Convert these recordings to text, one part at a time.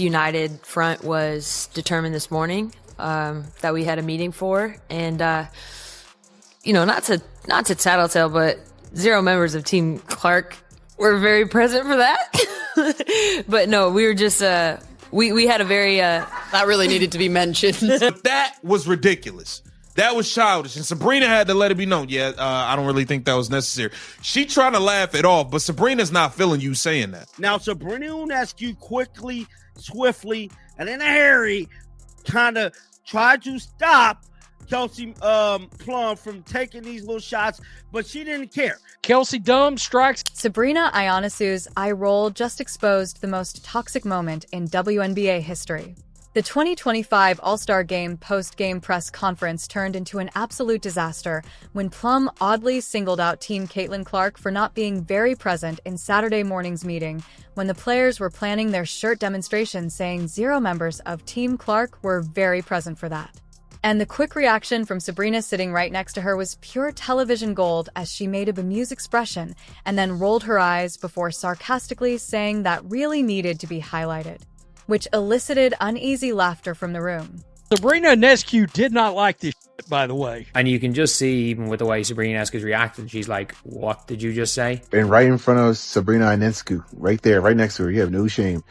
united front was determined this morning, that we had a meeting for. And, not to tattletale, but 0 members of Team Clark were very present for that. But no, we were just, we had a very, that really needed to be mentioned. But that was ridiculous. That was childish. And Sabrina had to let it be known. Yeah, I don't really think that was necessary. She trying to laugh it off, but Sabrina's not feeling you saying that. Now, Sabrina Ionescu quickly, swiftly, and in a hurry kind of tried to stop Kelsey Plum from taking these little shots, but she didn't care. Kelsey dumb strikes. Sabrina Ionescu's eye roll just exposed the most toxic moment in WNBA history. The 2025 All-Star Game post-game press conference turned into an absolute disaster when Plum oddly singled out Team Caitlin Clark for not being very present in Saturday morning's meeting when the players were planning their shirt demonstration, saying 0 members of Team Clark were very present for that. And the quick reaction from Sabrina sitting right next to her was pure television gold as she made a bemused expression and then rolled her eyes before sarcastically saying that really needed to be highlighted, which elicited uneasy laughter from the room. Sabrina Ionescu did not like this shit, by the way. And you can just see, even with the way Sabrina Ionescu's reacted, she's like, what did you just say? And right in front of Sabrina Ionescu, right there, right next to her, you have no shame.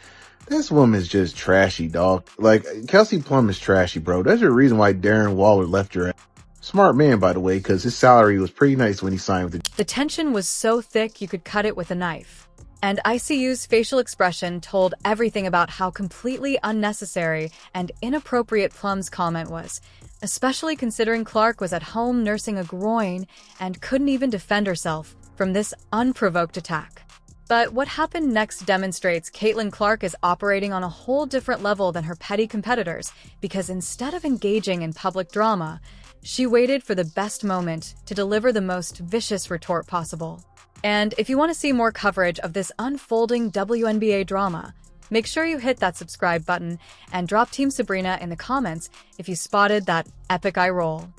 This woman's just trashy, dog. Like, Kelsey Plum is trashy, bro. There's a reason why Darren Waller left her. Smart man, by the way, because his salary was pretty nice when he signed with The tension was so thick you could cut it with a knife. And ICU's facial expression told everything about how completely unnecessary and inappropriate Plum's comment was, especially considering Clark was at home nursing a groin and couldn't even defend herself from this unprovoked attack. But what happened next demonstrates Caitlin Clark is operating on a whole different level than her petty competitors, because instead of engaging in public drama, she waited for the best moment to deliver the most vicious retort possible. And if you want to see more coverage of this unfolding WNBA drama, make sure you hit that subscribe button and drop Team Sabrina in the comments if you spotted that epic eye roll.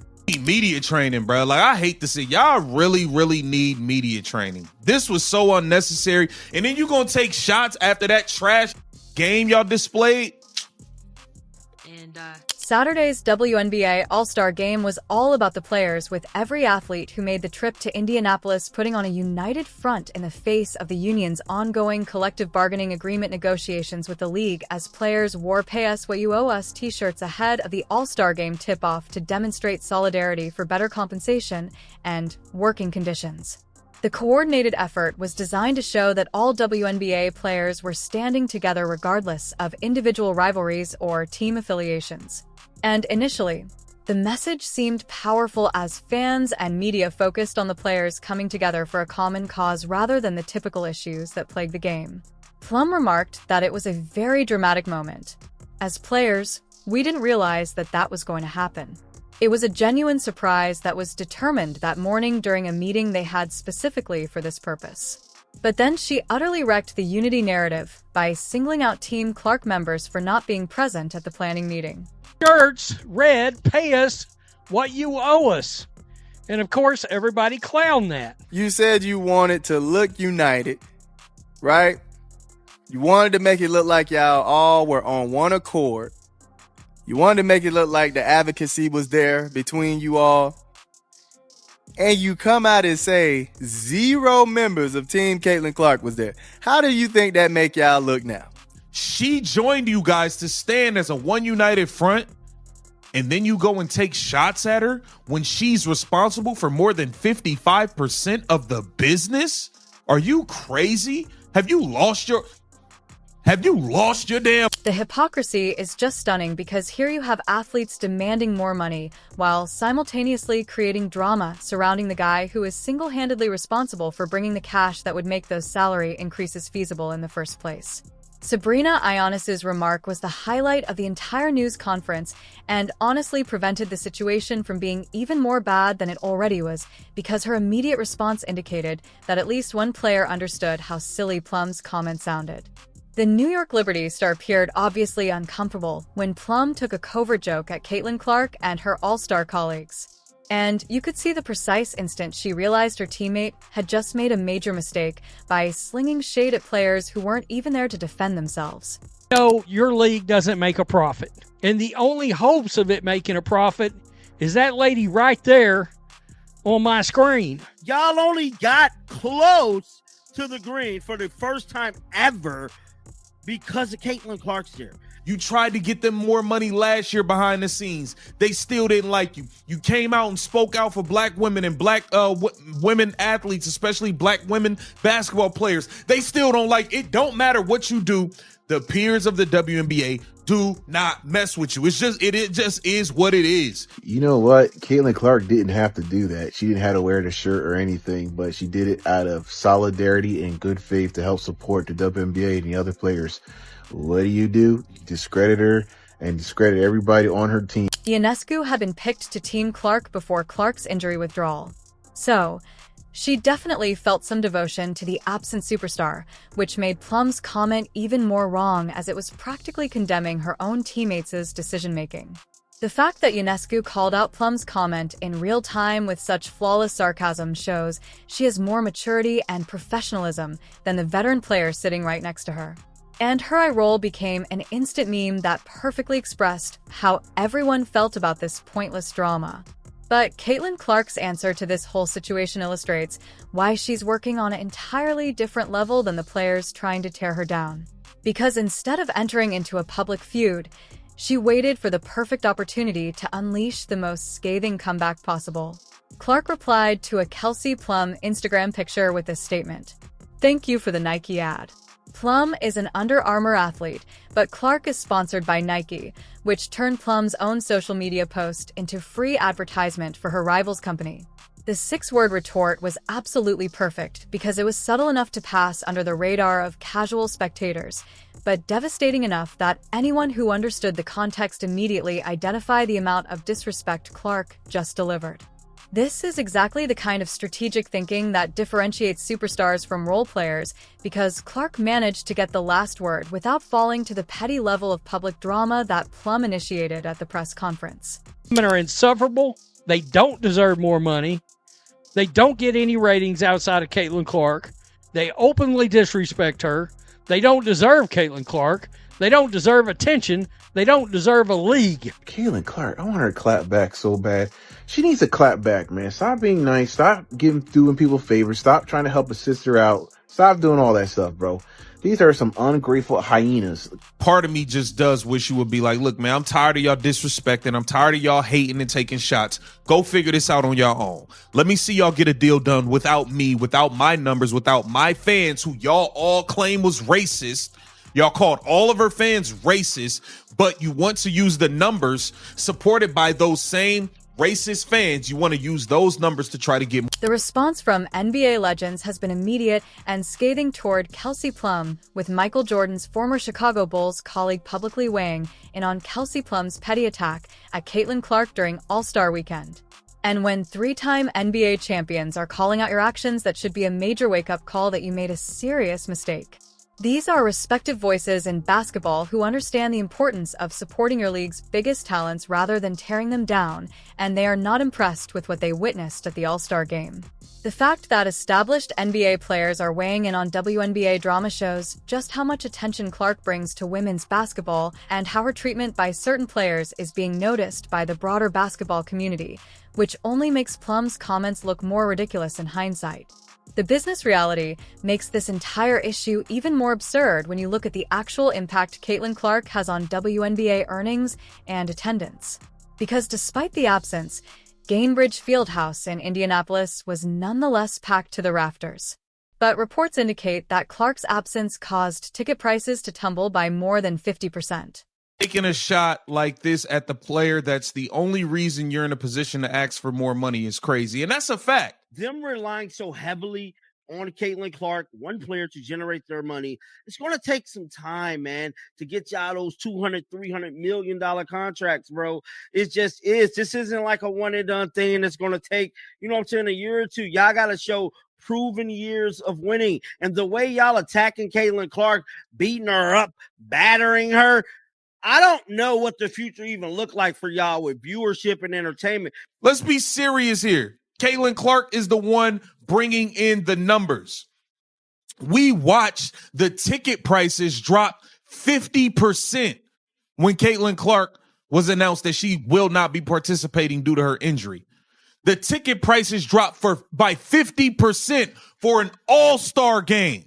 Media training, bro. Like, I hate to see y'all really need media training. This was so unnecessary. And then you gonna take shots after that trash game y'all displayed. and Saturday's WNBA All-Star Game was all about the players, with every athlete who made the trip to Indianapolis putting on a united front in the face of the union's ongoing collective bargaining agreement negotiations with the league, as players wore "Pay Us What You Owe Us" t-shirts ahead of the All-Star Game tip-off to demonstrate solidarity for better compensation and working conditions. The coordinated effort was designed to show that all WNBA players were standing together regardless of individual rivalries or team affiliations. And initially, the message seemed powerful as fans and media focused on the players coming together for a common cause rather than the typical issues that plague the game. Plum remarked that it was a very dramatic moment. As players, we didn't realize that that was going to happen. It was a genuine surprise that was determined that morning during a meeting they had specifically for this purpose. But then she utterly wrecked the unity narrative by singling out Team Clark members for not being present at the planning meeting. Shirts read, "Pay us what you owe us." And of course, everybody clowned that. You said you wanted to look united, right? You wanted to make it look like y'all all were on one accord. You wanted to make it look like the advocacy was there between you all. And you come out and say 0 members of Team Caitlin Clark was there. How do you think that make y'all look now? She joined you guys to stand as a one united front, and then you go and take shots at her when she's responsible for more than 55% of the business? Are you crazy? Have you lost your damn... The hypocrisy is just stunning, because here you have athletes demanding more money while simultaneously creating drama surrounding the guy who is single-handedly responsible for bringing the cash that would make those salary increases feasible in the first place. Sabrina Ionescu's remark was the highlight of the entire news conference and honestly prevented the situation from being even more bad than it already was, because her immediate response indicated that at least one player understood how silly Plum's comment sounded. The New York Liberty star appeared obviously uncomfortable when Plum took a covert joke at Caitlin Clark and her All-Star colleagues. And you could see the precise instant she realized her teammate had just made a major mistake by slinging shade at players who weren't even there to defend themselves. No, your league doesn't make a profit. And the only hopes of it making a profit is that lady right there on my screen. Y'all only got close to the green for the first time ever because of Caitlin Clark's here. You tried to get them more money last year behind the scenes. They still didn't like you. You came out and spoke out for black women and black women athletes, especially black women basketball players. They still don't like it. Don't matter what you do. The peers of the WNBA do not mess with you. It just is what it is. You know what? Caitlin Clark didn't have to do that. She didn't have to wear the shirt or anything, but she did it out of solidarity and good faith to help support the WNBA and the other players. What do? You discredit her and discredit everybody on her team. Ionescu had been picked to Team Clark before Clark's injury withdrawal. So, she definitely felt some devotion to the absent superstar, which made Plum's comment even more wrong as it was practically condemning her own teammates' decision-making. The fact that Ionescu called out Plum's comment in real time with such flawless sarcasm shows she has more maturity and professionalism than the veteran player sitting right next to her. And her eye roll became an instant meme that perfectly expressed how everyone felt about this pointless drama. But Caitlin Clark's answer to this whole situation illustrates why she's working on an entirely different level than the players trying to tear her down. Because instead of entering into a public feud, she waited for the perfect opportunity to unleash the most scathing comeback possible. Clark replied to a Kelsey Plum Instagram picture with this statement: "Thank you for the Nike ad." Plum is an Under Armour athlete, but Clark is sponsored by Nike, which turned Plum's own social media post into free advertisement for her rival's company. The 6-word retort was absolutely perfect because it was subtle enough to pass under the radar of casual spectators, but devastating enough that anyone who understood the context immediately identified the amount of disrespect Clark just delivered. This is exactly the kind of strategic thinking that differentiates superstars from role players, because Clark managed to get the last word without falling to the petty level of public drama that Plum initiated at the press conference. Women are insufferable. They don't deserve more money. They don't get any ratings outside of Caitlin Clark. They openly disrespect her. They don't deserve Caitlin Clark. They don't deserve attention. They don't deserve a league. Caitlin Clark, I want her to clap back so bad. She needs to clap back, man. Stop being nice. Stop doing people favors. Stop trying to help a sister out. Stop doing all that stuff, bro. These are some ungrateful hyenas. Part of me just does wish you would be like, look, man, I'm tired of y'all disrespecting. I'm tired of y'all hating and taking shots. Go figure this out on your own. Let me see y'all get a deal done without me, without my numbers, without my fans who y'all all claim was racist. Y'all called all of her fans racist, but you want to use the numbers supported by those same racist fans. You want to use those numbers to try to get more. The response from NBA legends has been immediate and scathing toward Kelsey Plum, with Michael Jordan's former Chicago Bulls colleague publicly weighing in on Kelsey Plum's petty attack at Caitlin Clark during All-Star Weekend. And when 3-time NBA champions are calling out your actions, that should be a major wake-up call that you made a serious mistake. These are respective voices in basketball who understand the importance of supporting your league's biggest talents rather than tearing them down, and they are not impressed with what they witnessed at the All-Star Game. The fact that established NBA players are weighing in on WNBA drama shows just how much attention Clark brings to women's basketball and how her treatment by certain players is being noticed by the broader basketball community, which only makes Plum's comments look more ridiculous in hindsight. The business reality makes this entire issue even more absurd when you look at the actual impact Caitlin Clark has on WNBA earnings and attendance. Because despite the absence, Gainbridge Fieldhouse in Indianapolis was nonetheless packed to the rafters. But reports indicate that Clark's absence caused ticket prices to tumble by more than 50%. Taking a shot like this at the player that's the only reason you're in a position to ask for more money is crazy. And that's a fact. Them relying so heavily on Caitlin Clark, one player, to generate their money, it's going to take some time, man, to get y'all those $200, $300 million contracts, bro. It just is. This isn't like a one and done thing that's going to take, you know what I'm saying, a year or two. Y'all got to show proven years of winning. And the way y'all attacking Caitlin Clark, beating her up, battering her, I don't know what the future even look like for y'all with viewership and entertainment. Let's be serious here. Caitlin Clark is the one bringing in the numbers. We watched the ticket prices drop 50% when Caitlin Clark was announced that she will not be participating due to her injury. The ticket prices dropped by 50% for an all-star game.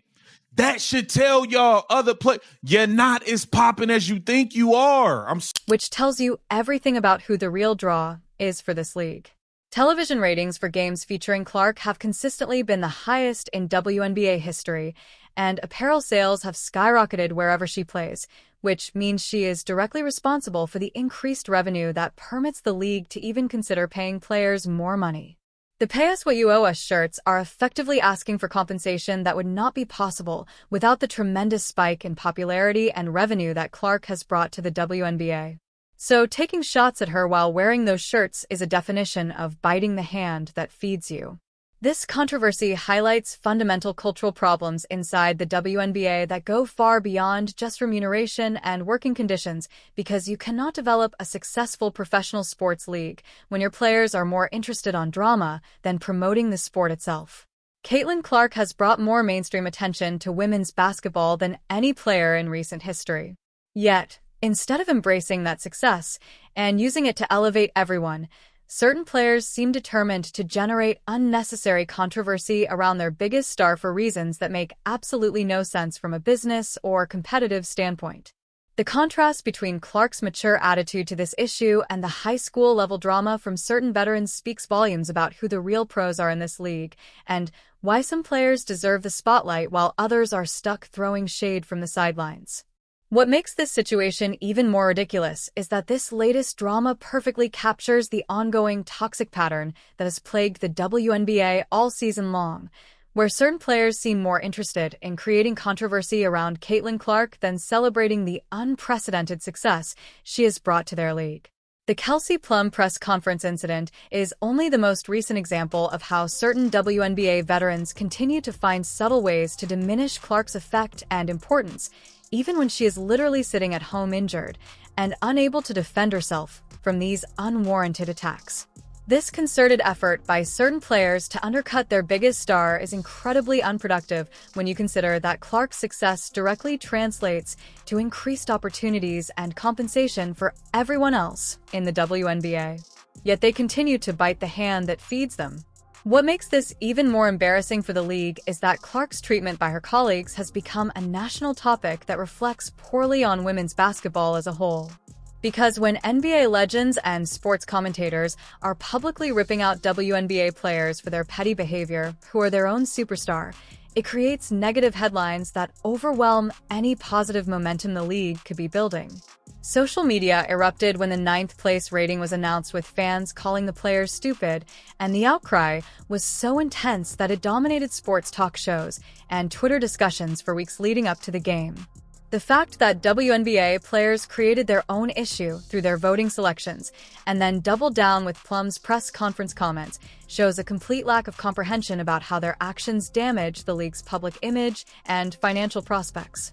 That should tell y'all other you're not as popping as you think you are. Which tells you everything about who the real draw is for this league. Television ratings for games featuring Clark have consistently been the highest in WNBA history, and apparel sales have skyrocketed wherever she plays, which means she is directly responsible for the increased revenue that permits the league to even consider paying players more money. The Pay Us What You Owe Us shirts are effectively asking for compensation that would not be possible without the tremendous spike in popularity and revenue that Clark has brought to the WNBA. So taking shots at her while wearing those shirts is a definition of biting the hand that feeds you. This controversy highlights fundamental cultural problems inside the WNBA that go far beyond just remuneration and working conditions, because you cannot develop a successful professional sports league when your players are more interested on drama than promoting the sport itself. Caitlin Clark has brought more mainstream attention to women's basketball than any player in recent history. Yet, instead of embracing that success and using it to elevate everyone, certain players seem determined to generate unnecessary controversy around their biggest star for reasons that make absolutely no sense from a business or competitive standpoint. The contrast between Clark's mature attitude to this issue and the high school level drama from certain veterans speaks volumes about who the real pros are in this league and why some players deserve the spotlight while others are stuck throwing shade from the sidelines. What makes this situation even more ridiculous is that this latest drama perfectly captures the ongoing toxic pattern that has plagued the WNBA all season long, where certain players seem more interested in creating controversy around Caitlin Clark than celebrating the unprecedented success she has brought to their league. The Kelsey Plum press conference incident is only the most recent example of how certain WNBA veterans continue to find subtle ways to diminish Clark's effect and importance, even when she is literally sitting at home injured and unable to defend herself from these unwarranted attacks. This concerted effort by certain players to undercut their biggest star is incredibly unproductive when you consider that Clark's success directly translates to increased opportunities and compensation for everyone else in the WNBA. Yet they continue to bite the hand that feeds them. What makes this even more embarrassing for the league is that Clark's treatment by her colleagues has become a national topic that reflects poorly on women's basketball as a whole. Because when NBA legends and sports commentators are publicly ripping out WNBA players for their petty behavior, who are their own superstar, it creates negative headlines that overwhelm any positive momentum the league could be building. Social media erupted when the 9th place rating was announced, with fans calling the players stupid, and the outcry was so intense that it dominated sports talk shows and Twitter discussions for weeks leading up to the game. The fact that WNBA players created their own issue through their voting selections and then doubled down with Plum's press conference comments shows a complete lack of comprehension about how their actions damage the league's public image and financial prospects.